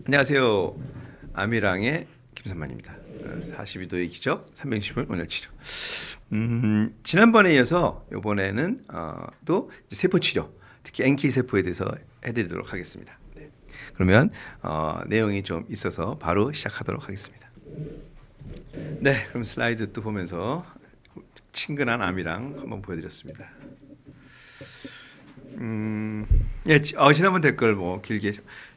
안녕하세요. 아미랑의 김선만입니다. 42도의 기적 360을 오늘 치료. 지난번에 이어서 이번에는 또 세포 치료, 특히 NK 세포에 대해서 해드리도록 하겠습니다. 네. 그러면 내용이 좀 있어서 바로 시작하도록 하겠습니다. 네, 그럼 슬라이드 또 보면서 친근한 아미랑 한번 보여드렸습니다. 예, 지난번 댓글 뭐 길게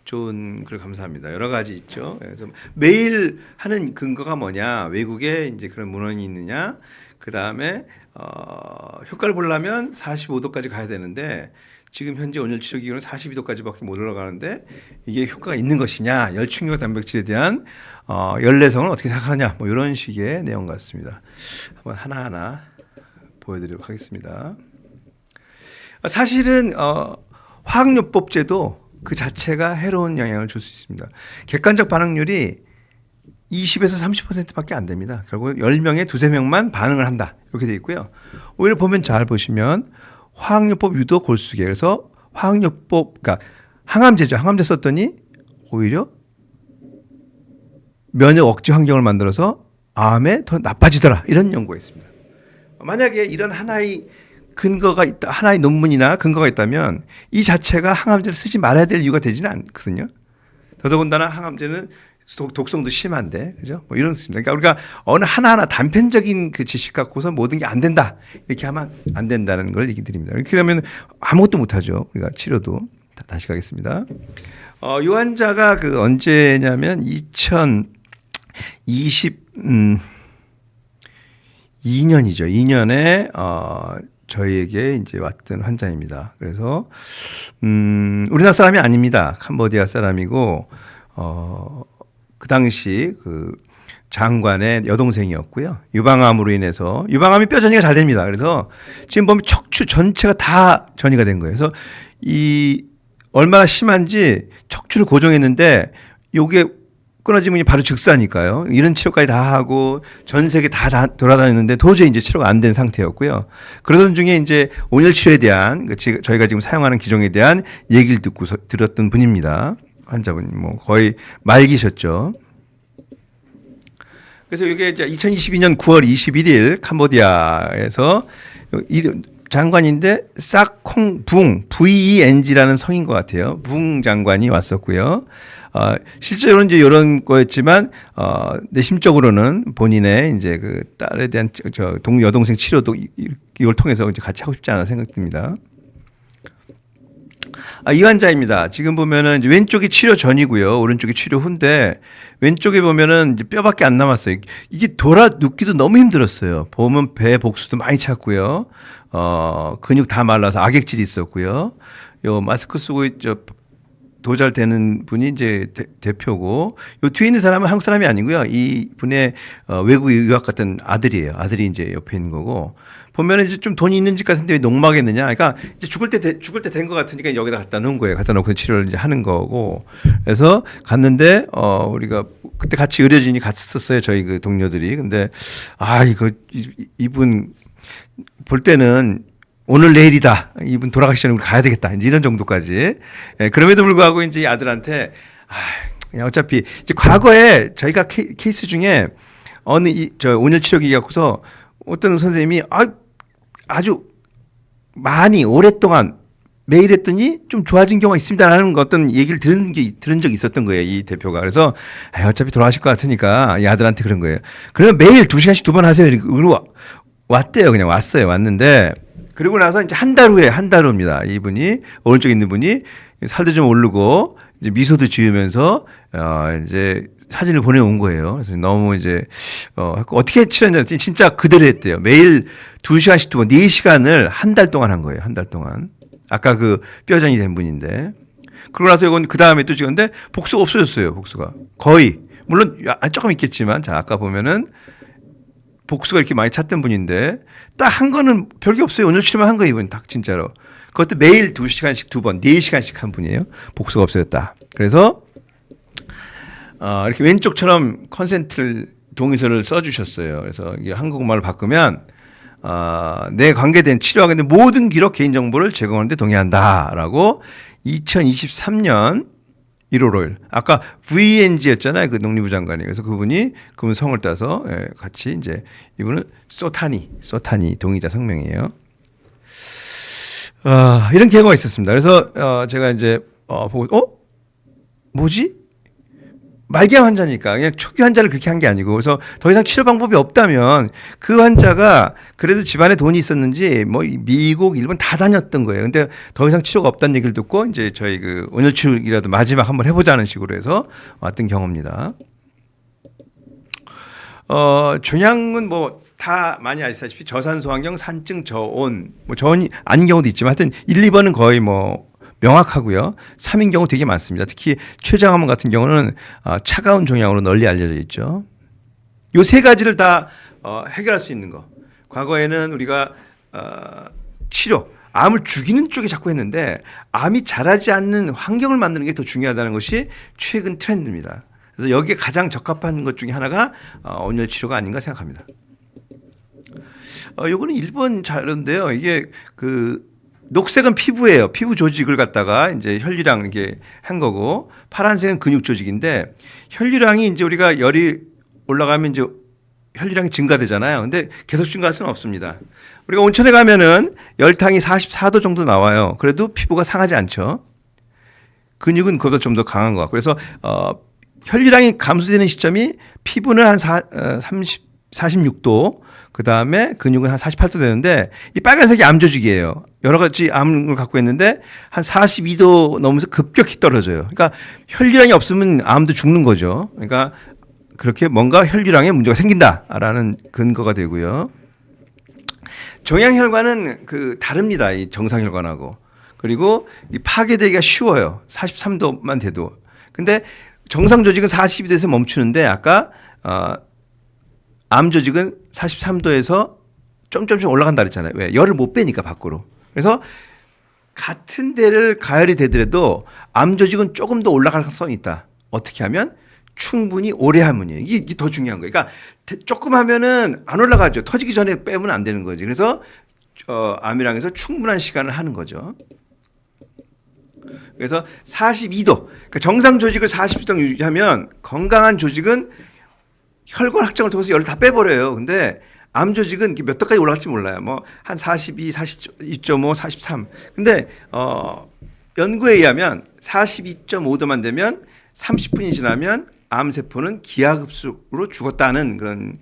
좋은 글 감사합니다. 여러 가지 있죠. 그래서 매일 하는 근거가 뭐냐? 외국에 이제 그런 문헌이 있느냐? 그 다음에 효과를 보려면 45도까지 가야 되는데 지금 현재 온열 치료 기준은 42도까지밖에 못 올라가는데 이게 효과가 있는 것이냐? 열충격 단백질에 대한 열내성을 어떻게 생각하느냐? 뭐 이런 식의 내용 같습니다. 한번 하나하나 보여드리도록 하겠습니다. 사실은 화학요법제도 그 자체가 해로운 영향을 줄 수 있습니다. 객관적 반응률이 20에서 30%밖에 안 됩니다. 결국 10명에 두세 명만 반응을 한다. 이렇게 돼 있고요. 오히려 보면 잘 보시면 화학요법 유도 골수계. 그래서 화학요법, 그러니까 항암제죠. 항암제 썼더니 오히려 면역 억제 환경을 만들어서 암에 더 나빠지더라. 이런 연구가 있습니다. 만약에 이런 하나의 근거가 있다, 하나의 논문이나 근거가 있다면 이 자체가 항암제를 쓰지 말아야 될 이유가 되지는 않거든요. 더더군다나 항암제는 독성도 심한데, 그죠? 뭐 이런 것입니다. 그러니까 우리가 어느 하나하나 단편적인 그 지식 갖고서 모든 게 안 된다. 이렇게 하면 안 된다는 걸 얘기 드립니다. 이렇게 하면 아무것도 못 하죠. 우리가 치료도. 다시 가겠습니다. 이 환자가 그 언제냐면 2022년이죠. 2년에, 저희에게 이제 왔던 환자입니다. 그래서 우리나라 사람이 아닙니다. 캄보디아 사람이고 그 당시 그 장관의 여동생이었고요. 유방암으로 인해서 유방암이 뼈 전이가 잘 됩니다. 그래서 지금 보면 척추 전체가 다 전이가 된 거예요. 그래서 이 얼마나 심한지 척추를 고정했는데 요게 끊어지면 바로 즉사니까요. 이런 치료까지 다 하고 전 세계 다 돌아다녔는데 도저히 이제 치료가 안 된 상태였고요. 그러던 중에 이제 온열 치료에 대한 저희가 지금 사용하는 기종에 대한 얘기를 듣고 들었던 분입니다. 환자분 뭐 거의 말기셨죠. 그래서 이게 이제 2022년 9월 21일 캄보디아에서 장관인데 싹콩붕 VENG라는 성인 것 같아요. 붕 장관이 왔었고요. 실제로는 이제 이런 거였지만, 내심적으로는 본인의 이제 그 딸에 대한 여동생 치료도 이걸 통해서 이제 같이 하고 싶지 않아 생각됩니다. 이 환자입니다. 지금 보면은 이제 왼쪽이 치료 전이고요. 오른쪽이 치료 후인데 왼쪽에 보면은 이제 뼈밖에 안 남았어요. 이게 돌아 눕기도 너무 힘들었어요. 보면 배 복수도 많이 찼고요. 근육 다 말라서 악액질이 있었고요. 요 마스크 쓰고 도잘되는 분이 이제 대표고, 요 뒤에 있는 사람은 한국 사람이 아니고요. 이 분의 외국 유학 갔던 아들이에요. 아들이 이제 옆에 있는 거고, 보면은 이제 좀 돈이 있는 집 같은데 왜 농막했느냐. 그러니까 이제 죽을 때 된 것 같으니까 여기다 갖다 놓은 거예요. 갖다 놓고 치료를 이제 하는 거고. 그래서 갔는데, 우리가 그때 같이 의료진이 같이 썼어요. 저희 그 동료들이. 근데, 이분 볼 때는 오늘 내일이다. 이분 돌아가시 전에 우리 가야 되겠다. 이제 이런 정도까지. 예, 그럼에도 불구하고 이제 아들한테 그냥 어차피 이제 과거에 저희가 케이스 중에 온열 치료기 갖고서 어떤 선생님이 아주 많이 오랫동안 매일 했더니 좀 좋아진 경우가 있습니다라는 어떤 얘기를 들은 적이 있었던 거예요. 이 대표가. 그래서 어차피 돌아가실 것 같으니까 이 아들한테 그런 거예요. 그러면 매일 2시간씩 2번 하세요. 그리고 왔대요. 그냥 왔어요. 왔는데 그리고 나서 이제 한 달 후입니다. 이분이, 오른쪽에 있는 분이 살도 좀 오르고, 이제 미소도 지으면서, 이제 사진을 보내온 거예요. 그래서 너무 이제, 어떻게 치료했는지 진짜 그대로 했대요. 매일 2시간씩 2번, 4시간을 한 달 동안 한 거예요. 한 달 동안. 아까 그 뼈전이 된 분인데. 그러고 나서 이건 그 다음에 또 찍었는데, 복수가 없어졌어요. 복수가. 거의. 물론, 조금 있겠지만, 자, 아까 보면은, 복수가 이렇게 많이 찼던 분인데 딱 한 거는 별게 없어요. 오늘 치료만 한 거예요. 이분 딱 진짜로. 그것도 매일 2시간씩 2번 4시간씩 한 분이에요. 복수가 없어졌다. 그래서 이렇게 왼쪽처럼 컨센트 동의서를 써주셨어요. 그래서 이게 한국말로 바꾸면 내 관계된 치료하겠는 모든 기록 개인정보를 제공하는 데 동의한다라고 2023년 1월 5일. 아까 VNG였잖아요. 그 농림부 장관이. 그래서 그분 성을 따서 같이 이제 이분은 소타니 동의자 성명이에요. 이런 경우가 있었습니다. 그래서 제가 이제 보고 뭐지? 말기암 환자니까 그냥 초기 환자를 그렇게 한 게 아니고 그래서 더 이상 치료 방법이 없다면 그 환자가 그래도 집안에 돈이 있었는지 뭐 미국, 일본 다 다녔던 거예요. 근데 더 이상 치료가 없다는 얘기를 듣고 이제 저희 그 온열치료라도 마지막 한번 해보자는 식으로 해서 왔던 경우입니다. 종양은 뭐 다 많이 아시다시피 저산소 환경, 산증, 저온, 뭐 저온이 아닌 경우도 있지만 하여튼 1, 2번은 거의 뭐 명확하고요. 3인 경우 되게 많습니다. 특히 췌장암 같은 경우는 차가운 종양으로 널리 알려져 있죠. 요 세 가지를 다 해결할 수 있는 거. 과거에는 우리가 치료, 암을 죽이는 쪽에 자꾸 했는데 암이 자라지 않는 환경을 만드는 게 더 중요하다는 것이 최근 트렌드입니다. 그래서 여기에 가장 적합한 것 중에 하나가 온열 치료가 아닌가 생각합니다. 요거는 일본 자료인데요. 이게 그 녹색은 피부예요. 피부 조직을 갖다가 이제 혈류량 이렇게 한 거고 파란색은 근육 조직인데 혈류량이 이제 우리가 열이 올라가면 이제 혈류량이 증가되잖아요. 근데 계속 증가할 수는 없습니다. 우리가 온천에 가면은 열탕이 44도 정도 나와요. 그래도 피부가 상하지 않죠. 근육은 그보다 좀 더 강한 것 같고 그래서 혈류량이 감소되는 시점이 피부는 한 46도 그 다음에 근육은 한 48도 되는데 이 빨간색이 암 조직이에요. 여러 가지 암을 갖고 있는데 한 42도 넘으면서 급격히 떨어져요. 그러니까 혈류량이 없으면 암도 죽는 거죠. 그러니까 그렇게 뭔가 혈류량에 문제가 생긴다라는 근거가 되고요. 종양혈관은 다릅니다. 이 정상혈관하고. 그리고 이 파괴되기가 쉬워요. 43도만 돼도. 근데 정상 조직은 42도에서 멈추는데 아까 암 조직은 43도에서 점점점 올라간다 그랬잖아요. 왜? 열을 못 빼니까 밖으로. 그래서 같은 데를 가열이 되더라도 암 조직은 조금 더 올라갈 가능성이 있다. 어떻게 하면? 충분히 오래 하면이에요. 이게 더 중요한 거예요. 그러니까 조금 하면은 안 올라가죠. 터지기 전에 빼면 안 되는 거지. 그래서 암이랑에서 충분한 시간을 하는 거죠. 그래서 42도. 그러니까 정상 조직을 42도 유지하면 건강한 조직은 혈관 확장을 통해서 열을 다 빼버려요. 근데 암 조직은 몇 도까지 올라갈지 몰라요. 뭐 한 42, 42.5, 43. 근데 연구에 의하면 42.5도만 되면 30분이 지나면 암 세포는 기하급수로 죽었다는 그런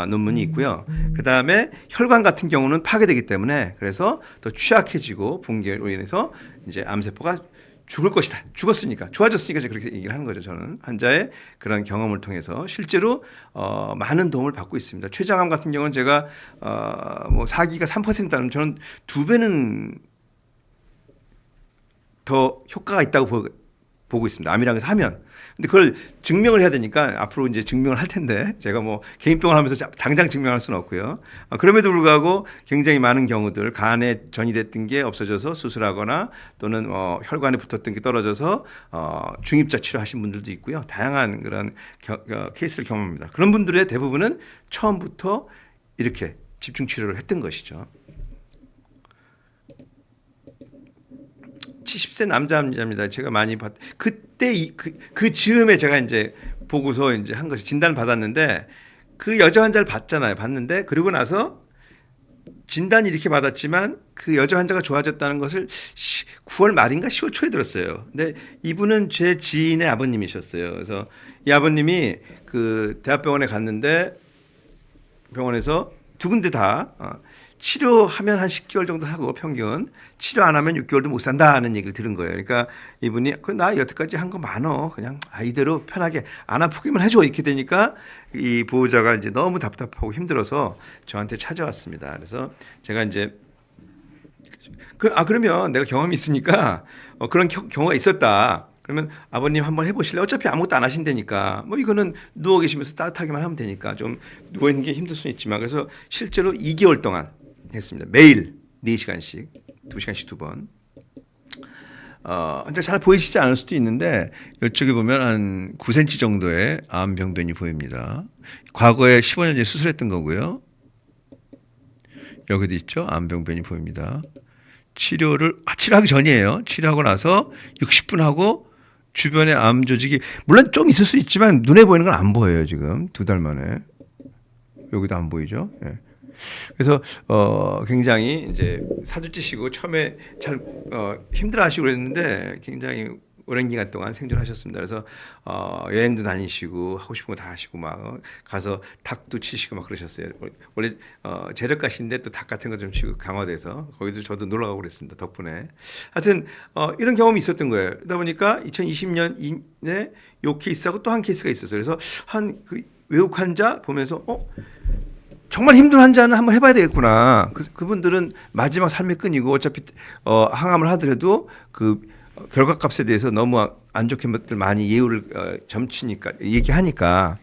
논문이 있고요. 그 다음에 혈관 같은 경우는 파괴되기 때문에 그래서 더 취약해지고 붕괴로 인해서 이제 암 세포가 죽을 것이다. 죽었으니까 좋아졌으니까 그렇게 얘기를 하는 거죠. 저는 환자의 그런 경험을 통해서 실제로 많은 도움을 받고 있습니다. 췌장암 같은 경우는 제가 뭐 사기가 3%라면 저는 2배는 더 효과가 있다고 보고 있습니다. 암이랑에서 하면. 근데 그걸 증명을 해야 되니까 앞으로 이제 증명을 할 텐데 제가 뭐 개인병을 하면서 당장 증명할 수는 없고요. 그럼에도 불구하고 굉장히 많은 경우들 간에 전이됐던 게 없어져서 수술하거나 또는 혈관에 붙었던 게 떨어져서 중입자 치료하신 분들도 있고요. 다양한 그런 케이스를 경험합니다. 그런 분들의 대부분은 처음부터 이렇게 집중 치료를 했던 것이죠. 70세 남자입니다. 제가 많이 그때 그 즈음에 제가 이제 보고서 이제 한 것이 진단을 받았는데 그 여자 환자를 봤는데 그러고 나서 진단이 이렇게 받았지만 그 여자 환자가 좋아졌다는 것을 9월 말인가 10월 초에 들었어요. 근데 이분은 제 지인의 아버님이셨어요. 그래서 이 아버님이 그 대학병원에 갔는데 병원에서 두 군데 다 치료하면 한 10개월 정도 하고 평균 치료 안 하면 6개월도 못 산다는 얘기를 들은 거예요. 그러니까 이분이 나 여태까지 한 거 많어. 그냥 이대로 편하게 안 아프기만 해줘. 이렇게 되니까 이 보호자가 이제 너무 답답하고 힘들어서 저한테 찾아왔습니다. 그래서 제가 이제 그러면 내가 경험이 있으니까 그런 경우가 있었다. 그러면 아버님 한번 해보실래요? 어차피 아무것도 안 하신다니까. 뭐 이거는 누워 계시면서 따뜻하게만 하면 되니까 좀 누워 있는 게 힘들 수는 있지만 그래서 실제로 2개월 동안 했습니다. 매일 4시간씩, 2시간씩 2번. 잘 보이시지 않을 수도 있는데 이쪽에 보면 한 9cm 정도의 암 병변이 보입니다. 과거에 15년 전에 수술했던 거고요. 여기도 있죠. 암 병변이 보입니다. 치료하기 전이에요. 치료하고 나서 60분 하고 주변에 암 조직이 물론 좀 있을 수 있지만 눈에 보이는 건 안 보여요. 지금 2달 만에 여기도 안 보이죠. 예. 그래서 굉장히 이제 사주찌시고 처음에 잘 힘들어하시고 그랬는데 굉장히 오랜 기간 동안 생존하셨습니다. 그래서 여행도 다니시고 하고 싶은 거 다 하시고 막 가서 닭도 치시고 막 그러셨어요. 원래 재력가신데 또 닭 같은 거 좀 치고 강화돼서 거기도 저도 놀러 가고 그랬습니다. 덕분에. 하여튼 이런 경험이 있었던 거예요. 그러다 보니까 2020년에 요 케이스하고 또 한 케이스가 있었어요. 그래서 한 그 외국 환자 보면서 정말 힘든 환자는 한번 해봐야 되겠구나. 그분들은 마지막 삶의 끈이고 어차피 항암을 하더라도 그 결과값에 대해서 너무 안 좋게 것들 많이 예우를 점치니까 얘기하니까.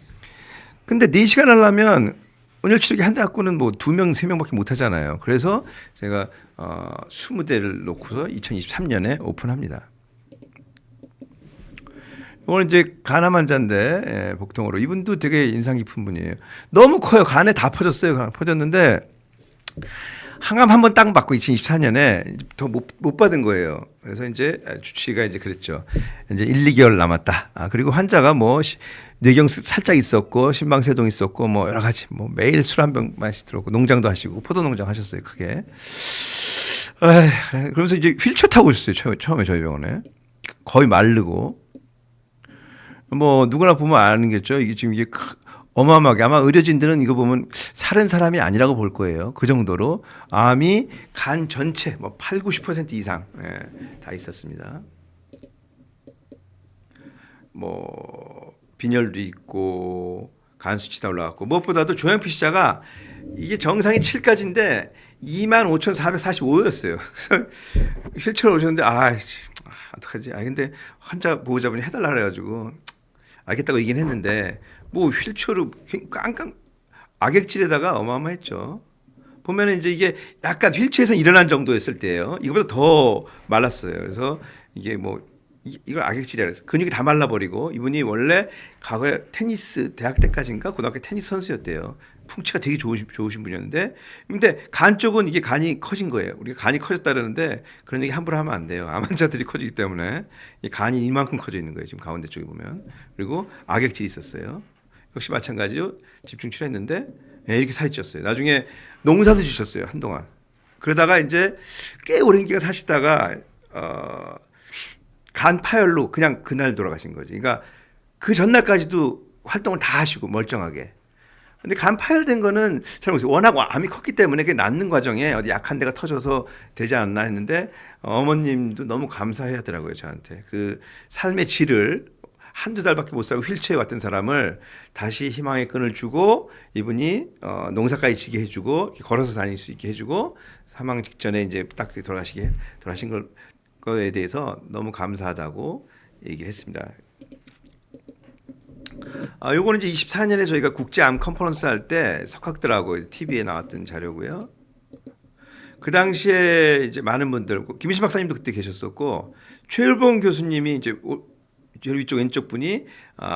근데 4시간 하려면 온열 치료기 한 대 갖고는 뭐 2명, 3명밖에 못 하잖아요. 그래서 제가 20대를 놓고서 2023년에 오픈합니다. 오늘 이제 간암 환자인데 복통으로 이분도 되게 인상 깊은 분이에요. 너무 커요. 간에 다 퍼졌어요. 퍼졌는데 항암 한 번 딱 받고 2024년에 더 못 받은 거예요. 그래서 이제 주치의가 이제 그랬죠. 이제 1, 2개월 남았다. 그리고 환자가 뭐 뇌경 살짝 있었고 심방세동 있었고 뭐 여러 가지 뭐 매일 술 한 병씩 들었고 농장도 하시고 포도 농장 하셨어요. 크게. 그러면서 이제 휠체어 타고 있었어요. 처음에 저희 병원에 거의 마르고. 뭐 누구나 보면 아는겠죠. 이게 지금 이게 어마어마하게 아마 의료진들은 이거 보면 사는 사람이 아니라고 볼 거예요. 그 정도로 암이 간 전체 뭐 8, 90% 이상 다 있었습니다. 뭐 빈혈도 있고 간 수치도 올라갔고 무엇보다도 조양피시자가 이게 정상이 7까지인데 25,445였어요. 그래서 휠체어로 오셨는데 어떡하지? 근데 환자 보호자분이 해달라 그래가지고 알겠다고 얘기는 했는데 뭐 휠체어로 깡깡 악액질에다가 어마어마했죠. 보면은 이제 이게 약간 휠체어에서 일어난 정도였을 때예요. 이거보다 더 말랐어요. 그래서 이게 뭐 이걸 악액질이라 그래서 근육이 다 말라버리고 이분이 원래 과거에 테니스 대학 때까지인가 고등학교 테니스 선수였대요. 풍치가 되게 좋으신 분이었는데 근데 간 쪽은 이게 간이 커진 거예요. 우리가 간이 커졌다 그러는데 그런 얘기 함부로 하면 안 돼요. 암 환자들이 커지기 때문에 이 간이 이만큼 커져 있는 거예요. 지금 가운데 쪽에 보면. 그리고 악액질이 있었어요. 역시 마찬가지로 집중 치료했는데 이렇게 살이 쪘어요. 나중에 농사도 지셨어요. 한동안. 그러다가 이제 꽤 오랜 기간 사시다가 간 파열로 그냥 그날 돌아가신 거지. 그러니까 그 전날까지도 활동을 다 하시고 멀쩡하게. 근데 간 파열된 거는 잘 모르겠어요. 워낙 암이 컸기 때문에 그게 낫는 과정에 어디 약한 데가 터져서 되지 않나 했는데 어머님도 너무 감사해 하더라고요. 저한테. 그 삶의 질을 한두 달밖에 못 살고 휠체어에 왔던 사람을 다시 희망의 끈을 주고 이분이 농사까지 지게 해주고 걸어서 다닐 수 있게 해주고 사망 직전에 이제 딱 돌아가신 거에 대해서 너무 감사하다고 얘기를 했습니다. 요거는 이제 24년에 저희가 국제암 컨퍼런스 할 때 석학들하고 TV에 나왔던 자료고요. 그 당시에 이제 많은 분들, 김희신 박사님도 그때 계셨었고, 최율봉 교수님이 이제 위쪽 왼쪽 분이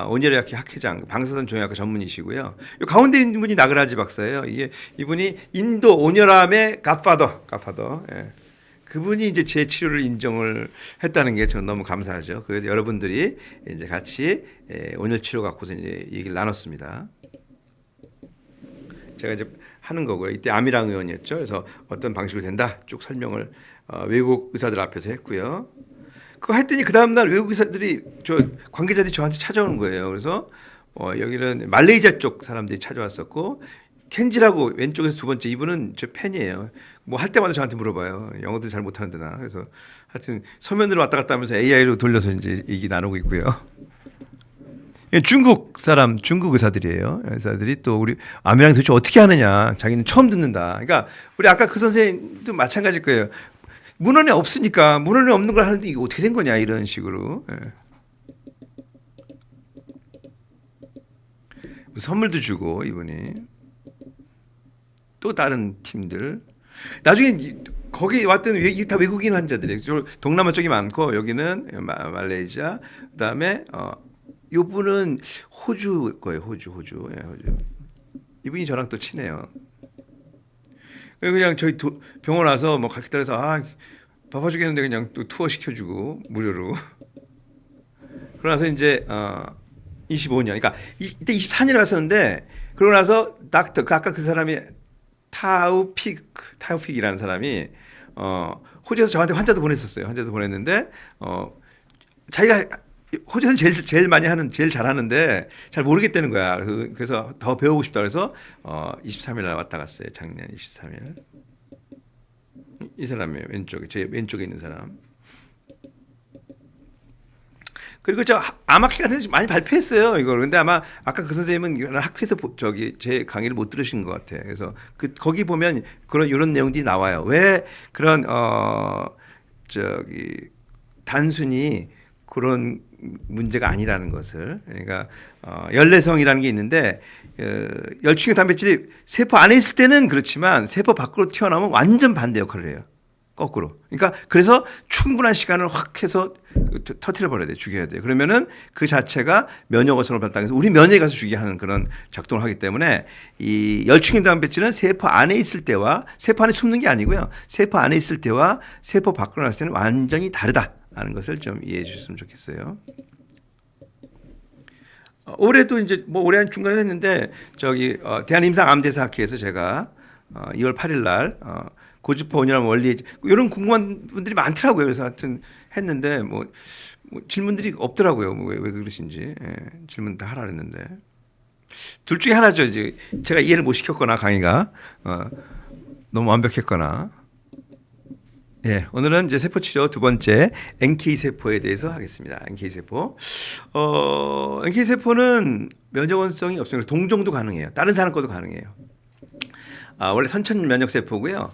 온열의학회 학회장, 방사선 종양학과 전문이시고요. 요 가운데 있는 분이 나그라지 박사예요. 이분이 인도 온열암의 갓파더. 예. 그분이 이제 제 치료를 인정을 했다는 게 저는 너무 감사하죠. 그래서 여러분들이 이제 같이 온열 치료 갖고서 이제 얘기를 나눴습니다. 제가 이제 하는 거고요. 이때 아미랑 의원이었죠. 그래서 어떤 방식으로 된다 쭉 설명을 외국 의사들 앞에서 했고요. 그거 했더니 그 다음 날 외국 의사들이 관계자들이 저한테 찾아오는 거예요. 그래서 여기는 말레이시아 쪽 사람들이 찾아왔었고. 켄지라고 왼쪽에서 두 번째 이분은 제 팬이에요. 뭐 할 때마다 저한테 물어봐요. 영어도 잘 못하는데 나. 그래서 하여튼 서면으로 왔다 갔다 하면서 AI로 돌려서 이제 얘기 나누고 있고요. 중국 의사들이에요. 의사들이 또 우리 암이랑 도대체 어떻게 하느냐. 자기는 처음 듣는다. 그러니까 우리 아까 그 선생님도 마찬가지일 거예요. 문헌에 없으니까 문헌에 없는 걸 하는데 이게 어떻게 된 거냐 이런 식으로. 선물도 주고 이분이. 또 다른 팀들 나중에 거기 왔던 다 외국인 환자들이에요. 동남아 쪽이 많고 여기는 말레이시아 그다음에 이분은 호주 거예요. 호주. 예, 호주. 이분이 저랑 또 친해요. 그냥 저희 병원 와서 뭐 같이 따라서 바빠 죽겠는데 그냥 또 투어 시켜주고 무료로. 그러고 나서 이제 25년, 그러니까 이때 24년에 왔었는데 그러고 나서 닥터 그 아까 그 사람이 타우픽이라는 사람이 호주에서 저한테 환자도 보냈었어요. 환자도 보냈는데 자기가 호주에서 제일 많이 하는 제일 잘하는데 잘 모르겠다는 거야. 그래서 더 배우고 싶다 그래서 23일 날 왔다 갔어요. 작년 23일. 이 사람이에요. 왼쪽에 제 왼쪽에 있는 사람. 그리고 저 아마키 같은 데 많이 발표했어요 이걸. 근데 아마 아까 그 선생님은 학회에서 제 강의를 못 들으신 것 같아. 그래서 거기 보면 그런 이런 내용들이 나와요. 왜 그런 단순히 그런 문제가 아니라는 것을. 그러니까 열내성이라는 게 있는데 열충의 단백질이 세포 안에 있을 때는 그렇지만 세포 밖으로 튀어나오면 완전 반대 역할을 해요. 거꾸로. 그러니까 그래서 충분한 시간을 확 해서 터트려 버려야 돼. 죽여야 돼. 그러면은 그 자체가 면역어선을 발달해서 우리 면역에 가서 죽게 하는 그런 작동을 하기 때문에 이 열충인 단백질은 세포 안에 있을 때와 세포 안에 숨는 게 아니고요. 세포 안에 있을 때와 세포 밖으로 나왔을 때는 완전히 다르다라는 것을 좀 이해해 주셨으면 좋겠어요. 올해도 이제 뭐 올해 한 중간에 했는데 대한임상암대사학회에서 제가 2월 8일 날 고주파 온유람 원리 이런 궁금한 분들이 많더라고요. 그래서 하여튼 했는데 뭐 질문들이 없더라고요. 왜 그러신지. 질문 다 하라 그랬는데 둘 중에 하나죠. 이제 제가 이해를 못 시켰거나 강의가 너무 완벽했거나. 오늘은 이제 세포 치료 두 번째 NK 세포에 대해서 하겠습니다. NK 세포. NK 세포는 면역원성이 없어요. 동종도 가능해요. 다른 사람 것도 가능해요. 원래 선천 면역 세포고요.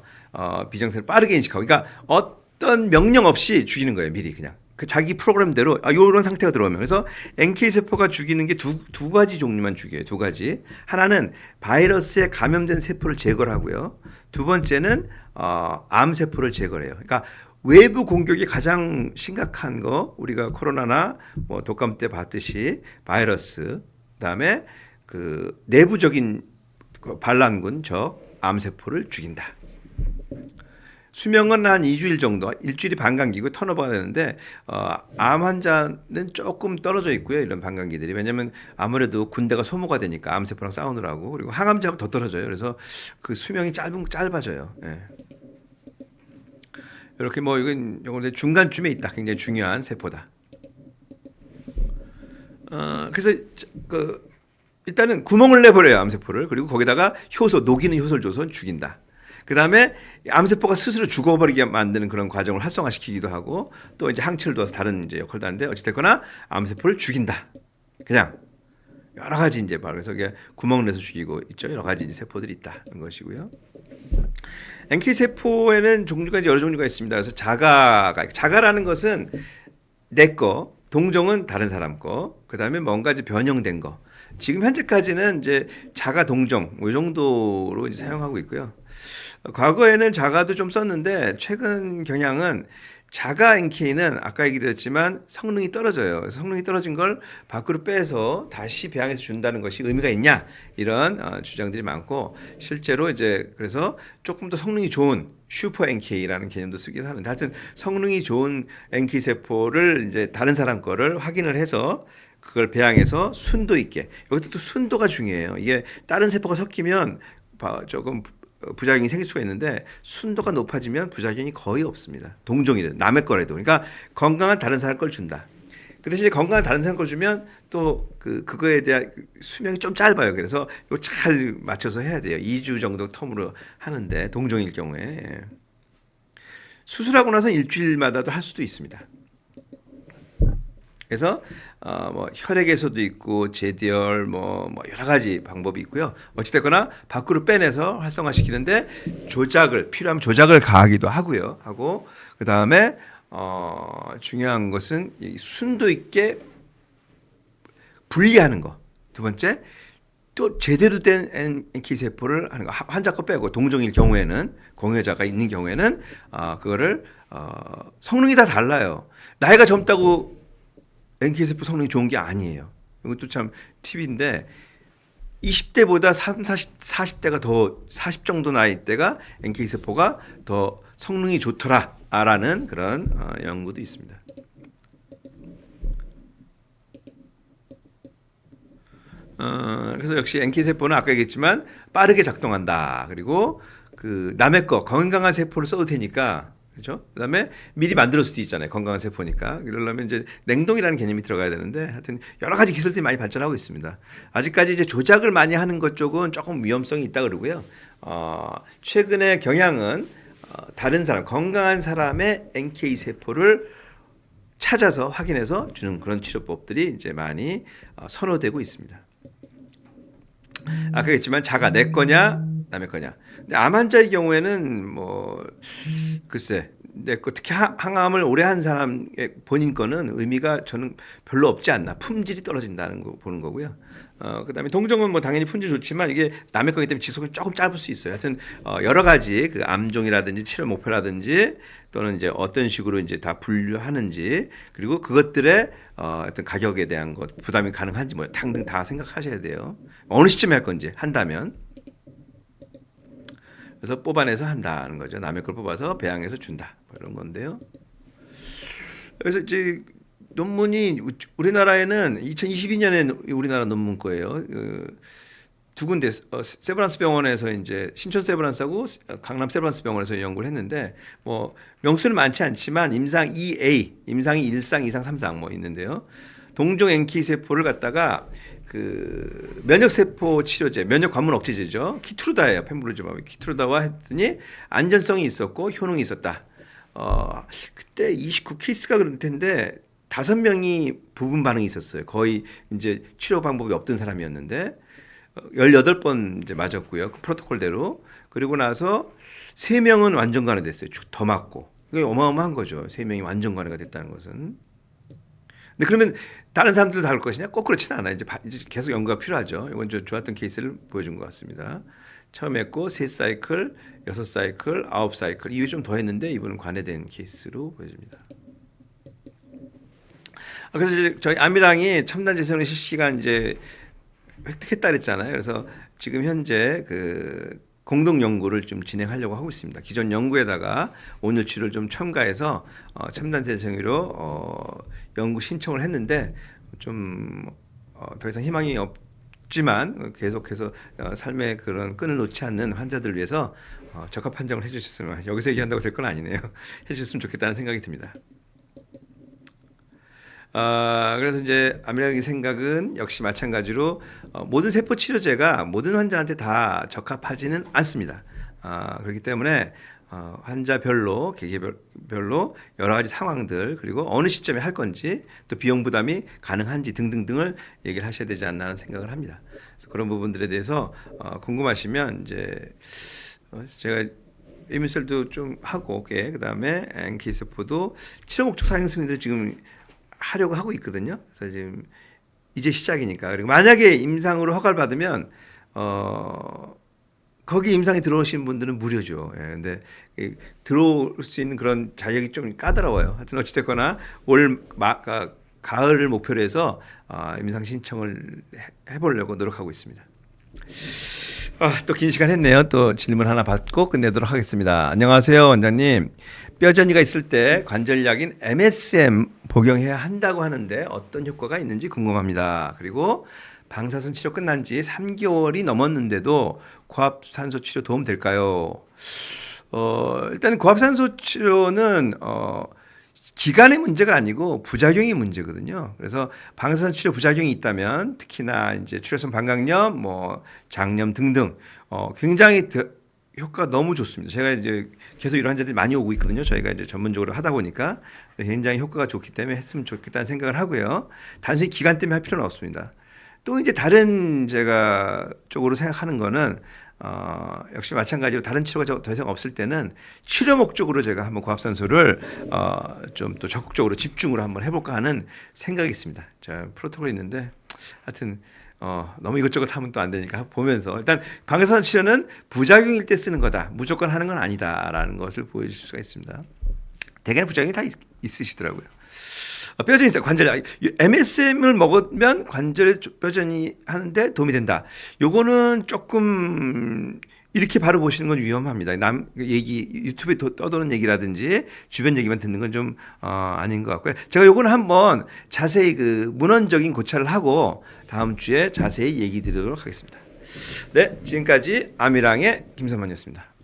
비정세를 빠르게 인식하고, 그러니까 어떤 명령 없이 죽이는 거예요. 미리 그냥 그 자기 프로그램대로 이런 상태가 들어오면. 그래서 NK 세포가 죽이는 게 두 가지 종류만 죽여요. 두 가지. 하나는 바이러스에 감염된 세포를 제거를 하고요. 두 번째는 암 세포를 제거해요. 그러니까 외부 공격이 가장 심각한 거 우리가 코로나나 뭐 독감 때 봤듯이 바이러스, 그다음에 그 내부적인 반란군 암 세포를 죽인다. 수명은 한 2주일 정도, 일주일이 반감기고 턴오버가 되는데 암 환자는 조금 떨어져 있고요. 이런 반감기들이. 왜냐하면 아무래도 군대가 소모가 되니까 암세포랑 싸우느라고. 그리고 항암제하면 더 떨어져요. 그래서 그 수명이 짧아져요. 이렇게 뭐 이건 중간쯤에 있다. 굉장히 중요한 세포다. 그래서 일단은 구멍을 내버려요. 암세포를. 그리고 거기다가 녹이는 효소를 줘서 죽인다. 그 다음에 암세포가 스스로 죽어버리게 만드는 그런 과정을 활성화시키기도 하고 또 이제 항체를 두어서 다른 이제 역할도 하는데 어찌됐거나 암세포를 죽인다. 그냥 여러 가지 이제 그래서 구멍 내서 죽이고 있죠. 여러 가지 이제 세포들이 있다는 것이고요. NK 세포에는 종류가 이제 여러 종류가 있습니다. 그래서 자가라는 것은 내 거, 동종은 다른 사람 거, 그 다음에 뭔가 이제 변형된 거. 지금 현재까지는 이제 자가 동종 이 정도로 이제 사용하고 있고요. 과거에는 자가도 좀 썼는데 최근 경향은 자가 NK는 아까 얘기 드렸지만 성능이 떨어져요. 그래서 성능이 떨어진 걸 밖으로 빼서 다시 배양해서 준다는 것이 의미가 있냐 이런 주장들이 많고 실제로 이제 그래서 조금 더 성능이 좋은 슈퍼 NK라는 개념도 쓰기도 하는데 하여튼 성능이 좋은 NK 세포를 이제 다른 사람 거를 확인을 해서 그걸 배양해서 순도 있게 여기서 또 순도가 중요해요. 이게 다른 세포가 섞이면 조금 부작용이 생길 수가 있는데 순도가 높아지면 부작용이 거의 없습니다. 동종이래도 남의 거라도. 그러니까 건강한 다른 사람 걸 준다. 그 대신에 건강한 다른 사람 걸 주면 또 그거에 대한 수명이 좀 짧아요. 그래서 이거 잘 맞춰서 해야 돼요. 2주 정도 텀으로 하는데 동종일 경우에 수술하고 나서 일주일마다도 할 수도 있습니다. 그래서 뭐 혈액에서도 있고 제디얼 뭐 여러 가지 방법이 있고요. 어찌됐거나 밖으로 빼내서 활성화시키는데 필요하면 조작을 가하기도 하고요. 하고 그 다음에 중요한 것은 이 순도 있게 분리하는 거. 두 번째 또 제대로 된 NK 세포를 하는 거. 환자 거 빼고 동종일 경우에는 공여자가 있는 경우에는 그거를 성능이 다 달라요. 나이가 젊다고 NK 세포 성능이 좋은 게 아니에요. 이것도 참 팁인데 20대보다 40대가 더 40 정도 나이 때가 NK 세포가 더 성능이 좋더라라는 그런 연구도 있습니다. 그래서 역시 NK 세포는 아까 얘기했지만 빠르게 작동한다. 그리고 그 남의 거 건강한 세포를 써도 되니까 그렇죠? 그다음에 미리 만들 수도 있잖아요. 건강한 세포니까. 이러려면 이제 냉동이라는 개념이 들어가야 되는데 하여튼 여러 가지 기술들이 많이 발전하고 있습니다. 아직까지 이제 조작을 많이 하는 것 쪽은 조금 위험성이 있다 그러고요. 최근에 경향은 다른 사람 건강한 사람의 NK 세포를 찾아서 확인해서 주는 그런 치료법들이 이제 많이 선호되고 있습니다. 아까 했지만 자가 내 거냐 남의 거냐. 근데 암 환자의 경우에는 뭐 글쎄 내 거 특히 항암을 오래 한 사람 본인 거는 의미가 저는 별로 없지 않나. 품질이 떨어진다는 거 보는 거고요. 그다음에 동종은 뭐 당연히 품질 좋지만 이게 남의 거기 때문에 지속은 조금 짧을 수 있어요. 하여튼 여러 가지 그 암종이라든지 치료 목표라든지 또는 이제 어떤 식으로 이제 다 분류하는지 그리고 그것들의 어떤 가격에 대한 것 부담이 가능한지 뭐 등등 다 생각하셔야 돼요. 어느 시점에 할 건지 한다면. 그래서 뽑아내서 한다는 거죠. 남의 걸 뽑아서 배양해서 준다. 뭐 이런 건데요. 그래서 이제 논문이 우리나라에는 2022년에 우리나라 논문 거예요. 두 군데 세브란스 병원에서 이제 신촌 세브란스하고 강남 세브란스 병원에서 연구를 했는데 뭐 명수는 많지 않지만 임상 2A, 임상이 1상, 2상, 3상 뭐 있는데요. 동종 NK 세포를 갖다가 그 면역 세포 치료제, 면역 관문 억제제죠. 키트루다예요. 펜브로즈마브 키트루다와 했더니 안전성이 있었고 효능이 있었다. 그때 29케이스가 그럴 텐데 5명이 부분 반응이 있었어요. 거의 이제 치료 방법이 없던 사람이었는데 18번 이제 맞았고요. 그 프로토콜대로. 그리고 나서 3명은 완전 간화됐어요. 더 맞고. 이게 어마어마한 거죠. 3명이 완전 간화가 됐다는 것은. 근데 그러면 다른 사람들도 다를 것이냐? 꼭 그렇지는 않아요. 이제 계속 연구가 필요하죠. 이건 좀 좋았던 케이스를 보여준 것 같습니다. 처음 했고 3사이클, 6사이클, 9사이클 이후에 좀 더 했는데 이번은 관해된 케이스로 보여집니다. 그래서 이제 저희 아미랑이 첨단 재생의 실시가 이제 획득했다 그랬잖아요. 그래서 지금 현재 그 공동 연구를 좀 진행하려고 하고 있습니다. 기존 연구에다가 온열치료를 좀 첨가해서 첨단 재생의로 연구 신청을 했는데 좀 더 이상 희망이 없지만 계속해서 삶의 그런 끈을 놓지 않는 환자들을 위해서 적합 판정을 해주셨으면 여기서 얘기한다고 될 건 아니네요. 해주셨으면 좋겠다는 생각이 듭니다. 그래서 이제 아미랑의 생각은 역시 마찬가지로 모든 세포 치료제가 모든 환자한테 다 적합하지는 않습니다. 그렇기 때문에 환자별로, 계기별로 여러 가지 상황들 그리고 어느 시점에 할 건지 또 비용 부담이 가능한지 등등등을 얘기를 하셔야 되지 않나 하는 생각을 합니다. 그래서 그런 부분들에 대해서 궁금하시면 이제 제가 이민설도 좀 하고 그다음에 NK 세포도 치료 목적 사용 승인도 지금 하려고 하고 있거든요. 그래서 지금 이제 시작이니까. 그리고 만약에 임상으로 허가를 받으면 거기 임상에 들어오신 분들은 무료죠. 예, 근데 들어올 수 있는 그런 자격이 좀 까다로워요. 하여튼 어찌됐거나 가을을 목표로 해서 임상 신청을 해보려고 노력하고 있습니다. 또 긴 시간 했네요. 또 질문 하나 받고 끝내도록 하겠습니다. 안녕하세요, 원장님. 뼈전이가 있을 때 관절약인 MSM 복용해야 한다고 하는데 어떤 효과가 있는지 궁금합니다. 그리고 방사선 치료 끝난 지 3개월이 넘었는데도 고압산소 치료 도움 될까요? 일단 고압산소 치료는 기간의 문제가 아니고 부작용이 문제거든요. 그래서 방사선 치료 부작용이 있다면 특히나 이제 출혈성 방광염, 뭐 장염 등등 굉장히 효과가 너무 좋습니다. 제가 이제 계속 이런 환자들이 많이 오고 있거든요. 저희가 이제 전문적으로 하다 보니까 굉장히 효과가 좋기 때문에 했으면 좋겠다는 생각을 하고요. 단순히 기간 때문에 할 필요는 없습니다. 또 이제 다른 제가 쪽으로 생각하는 거는 역시 마찬가지로 다른 치료가 더 이상 없을 때는 치료 목적으로 제가 한번 고압산소를 좀 또 적극적으로 집중으로 한번 해볼까 하는 생각이 있습니다. 자, 프로토콜이 있는데 하여튼 너무 이것저것 하면 또 안 되니까 보면서 일단 방사선 치료는 부작용일 때 쓰는 거다. 무조건 하는 건 아니다라는 것을 보여줄 수가 있습니다. 대개는 부작용이 다 있으시더라고요. 뼈전이 있어요. 관절약. MSM을 먹으면 관절에 뼈전이 하는데 도움이 된다. 요거는 조금 이렇게 바로 보시는 건 위험합니다. 남 얘기 유튜브에 떠도는 얘기라든지 주변 얘기만 듣는 건 좀 아닌 것 같고요. 제가 요거는 한번 자세히 그 문헌적인 고찰을 하고 다음 주에 자세히 얘기 드리도록 하겠습니다. 네, 지금까지 아미랑의 김선만이었습니다.